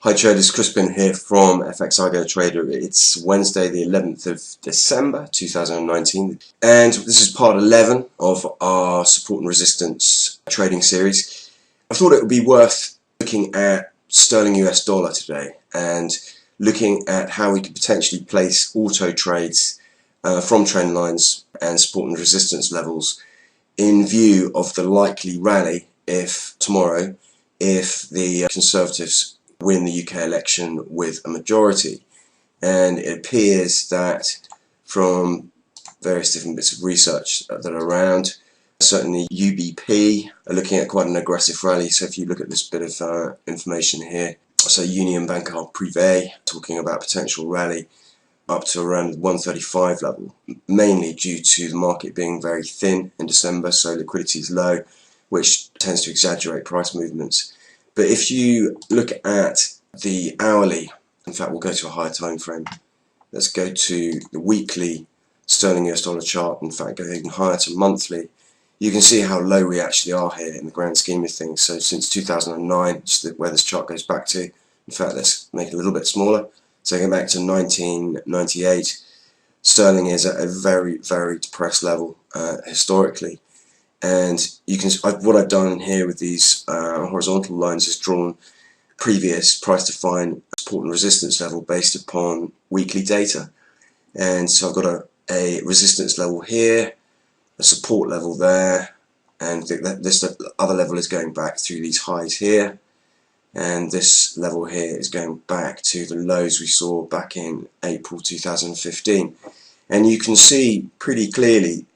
Hi traders, Crispin here from FX Trader. It's Wednesday the 11th of December 2019 and this is part 11 of our support and resistance trading series. I thought it would be worth looking at sterling US dollar today and looking at how we could potentially place auto trades from trend lines and support and resistance levels in view of the likely rally tomorrow if the Conservatives win the UK election with a majority. And it appears that from various different bits of research that are around, certainly UBP are looking at quite an aggressive rally. So if you look at this bit of information here, so Union Bancaire Privé talking about potential rally up to around 135 level, mainly due to the market being very thin in December, so liquidity is low, which tends to exaggerate price movements. But if you look at the hourly, in fact we'll go to a higher time frame. Let's go to the weekly sterling US dollar chart, in fact go even higher to monthly. You can see how low we actually are here in the grand scheme of things. So since 2009, where this chart goes back to, in fact let's make it a little bit smaller. So going back to 1998, sterling is at a very, very depressed level historically. And you can, what I've done here with these horizontal lines is drawn previous price defined support and resistance level based upon weekly data. And so I've got a resistance level here, a support level there, and this other level is going back through these highs here, and this level here is going back to the lows we saw back in April 2015. And you can see pretty clearly,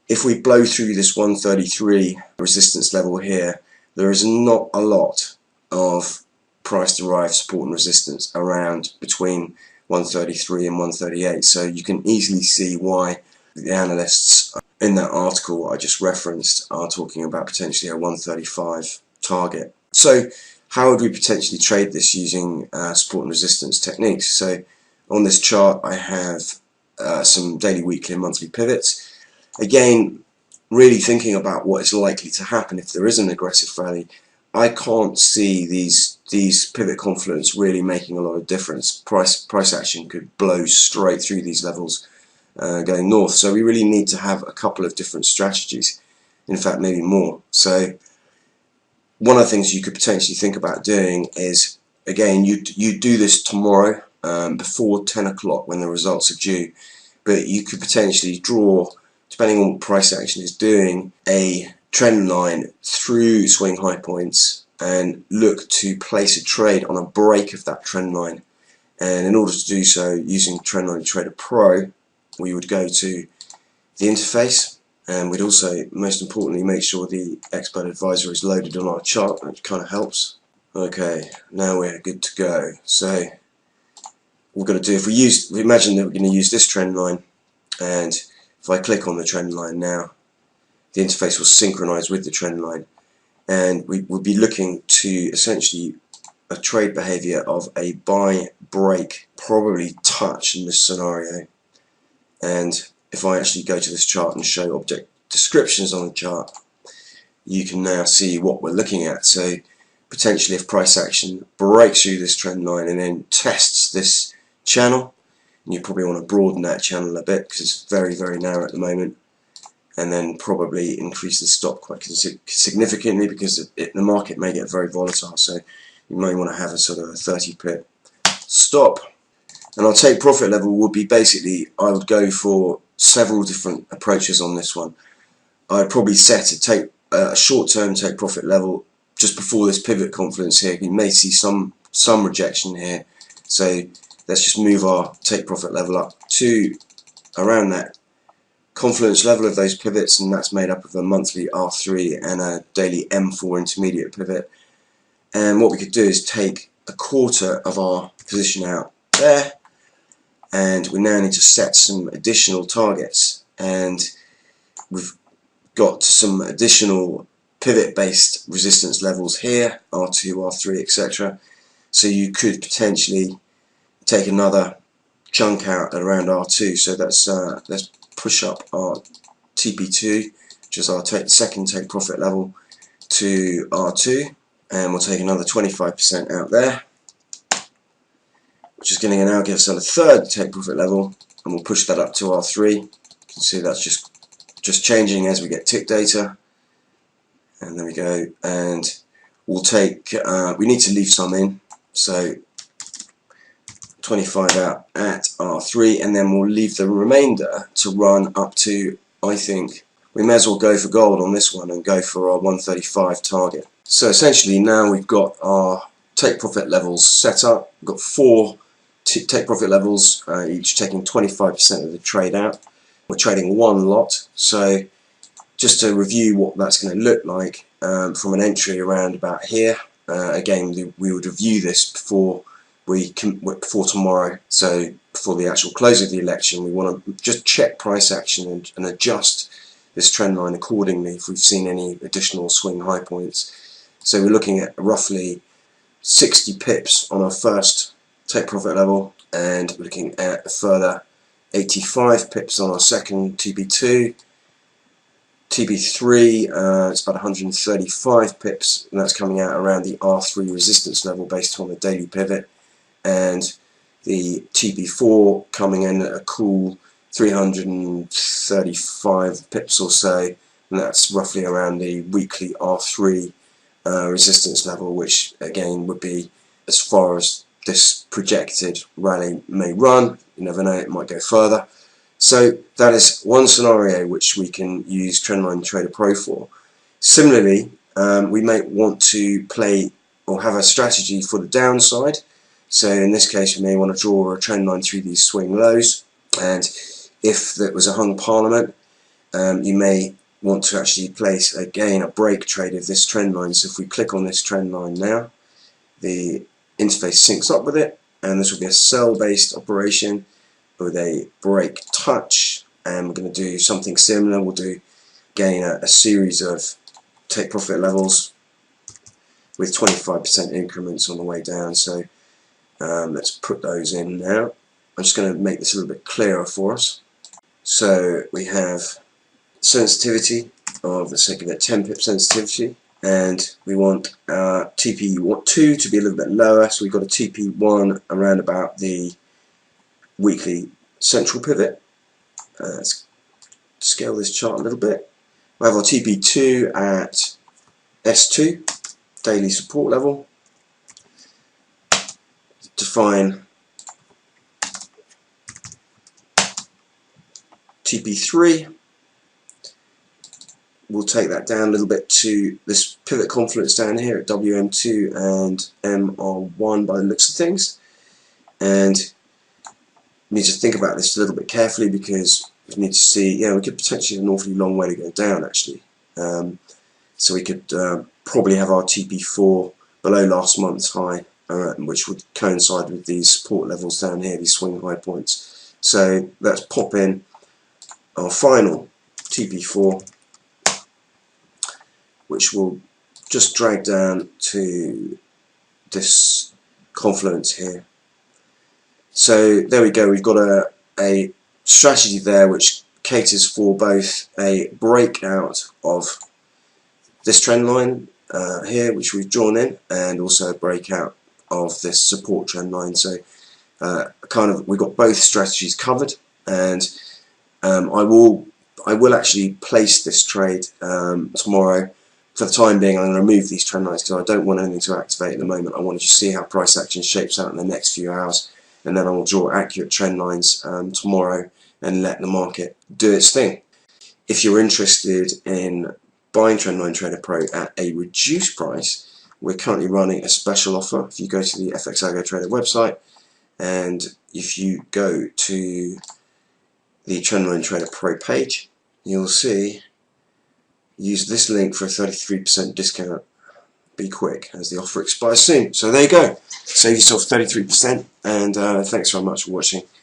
if we blow through this 133 resistance level here, there is not a lot of price-derived support and resistance around between 133 and 138. So you can easily see why the analysts in that article I just referenced are talking about potentially a 135 target. So how would we potentially trade this using support and resistance techniques? So on this chart I have some daily, weekly and monthly pivots. Again, really thinking about what is likely to happen if there is an aggressive rally, I can't see these pivot confluence really making a lot of difference. Price action could blow straight through these levels going north. So we really need to have a couple of different strategies. In fact, maybe more. So one of the things you could potentially think about doing is, again, you do this tomorrow before 10 o'clock when the results are due, but you could potentially draw, depending on what price action is doing, a trend line through swing high points and look to place a trade on a break of that trend line. And in order to do so, using Trendline Trader Pro, we would go to the interface, and we'd also, most importantly, make sure the expert advisor is loaded on our chart, which kind of helps. Okay, now we're good to go. So what we're going to do, if we imagine that we're going to use this trend line, and if I click on the trend line now, the interface will synchronize with the trend line, and we will be looking to essentially a trade behavior of a buy break, probably touch in this scenario. And if I actually go to this chart and show object descriptions on the chart, you can now see what we're looking at. So potentially if price action breaks through this trend line and then tests this channel, and you probably want to broaden that channel a bit because it's very, very narrow at the moment, and then probably increase the stop quite significantly because the market may get very volatile, so you may want to have a sort of a 30 pip stop. And our take profit level would be basically, I would go for several different approaches on this one. I'd probably set a short-term take profit level just before this pivot confluence here. You may see some rejection here, so let's just move our take profit level up to around that confluence level of those pivots, and that's made up of a monthly R3 and a daily M4 intermediate pivot. And what we could do is take a quarter of our position out there, and we now need to set some additional targets, and we've got some additional pivot based resistance levels here, R2, R3, etc. So you could potentially take another chunk out at around R2. So that's let's push up our TP2, which is our second take profit level, to R2, and we'll take another 25% out there. which is going to now give us a third take profit level, and we'll push that up to R3. You can see that's just changing as we get tick data, and there we go. And we'll take, we need to leave some in, so 25 out at R3, and then we'll leave the remainder to run up to, I think, we may as well go for gold on this one and go for our 135 target. So essentially now we've got our take profit levels set up. We've got 4 take profit levels, each taking 25% of the trade out. We're trading one lot, so just to review what that's going to look like from an entry around about here. Again, we would review this before tomorrow, so before the actual close of the election. We want to just check price action and adjust this trend line accordingly if we've seen any additional swing high points. So we're looking at roughly 60 pips on our first take profit level, and we're looking at a further 85 pips on our second TP2. TP3, it's about 135 pips, and that's coming out around the R3 resistance level based on the daily pivot. And the TP4 coming in at a cool 335 pips or so, and that's roughly around the weekly R3 resistance level, which again would be as far as this projected rally may run. You never know, it might go further. So that is one scenario which we can use Trendline Trader Pro for. Similarly, we may want to play or have a strategy for the downside. So in this case, we may want to draw a trend line through these swing lows, and if there was a hung parliament, you may want to actually place again a break trade of this trend line. So if we click on this trend line now, the interface syncs up with it, and this will be a sell based operation with a break touch, and we're going to do something similar. We'll do again a series of take profit levels with 25% increments on the way down. So let's put those in now. I'm just going to make this a little bit clearer for us. So we have sensitivity of, let's say, give it 10 pip sensitivity, and we want TP2 to be a little bit lower, so we've got a TP1 around about the weekly central pivot. Let's scale this chart a little bit. We have our TP2 at S2, daily support level. Define TP3. We'll take that down a little bit to this pivot confluence down here at WM2 and MR1 by the looks of things. And we need to think about this a little bit carefully, because we need to see, we could potentially have an awfully long way to go down actually. So we could probably have our TP4 below last month's high, which would coincide with these support levels down here, these swing high points. So let's pop in our final TP4, which will just drag down to this confluence here. So there we go, we've got a strategy there which caters for both a breakout of this trend line here, which we've drawn in, and also a breakout of this support trend line. So we've got both strategies covered, and I will actually place this trade tomorrow. For the time being, I'm going to remove these trend lines because I don't want anything to activate at the moment. I want to just see how price action shapes out in the next few hours, and then I will draw accurate trend lines tomorrow and let the market do its thing. If you're interested in buying Trendline Trader Pro at a reduced price, we're currently running a special offer. If you go to the FX Algo Trader website, and if you go to the Trendline Trader Pro page, you'll see, use this link for a 33% discount. Be quick, as the offer expires soon. So there you go. Save yourself 33%, and thanks very much for watching.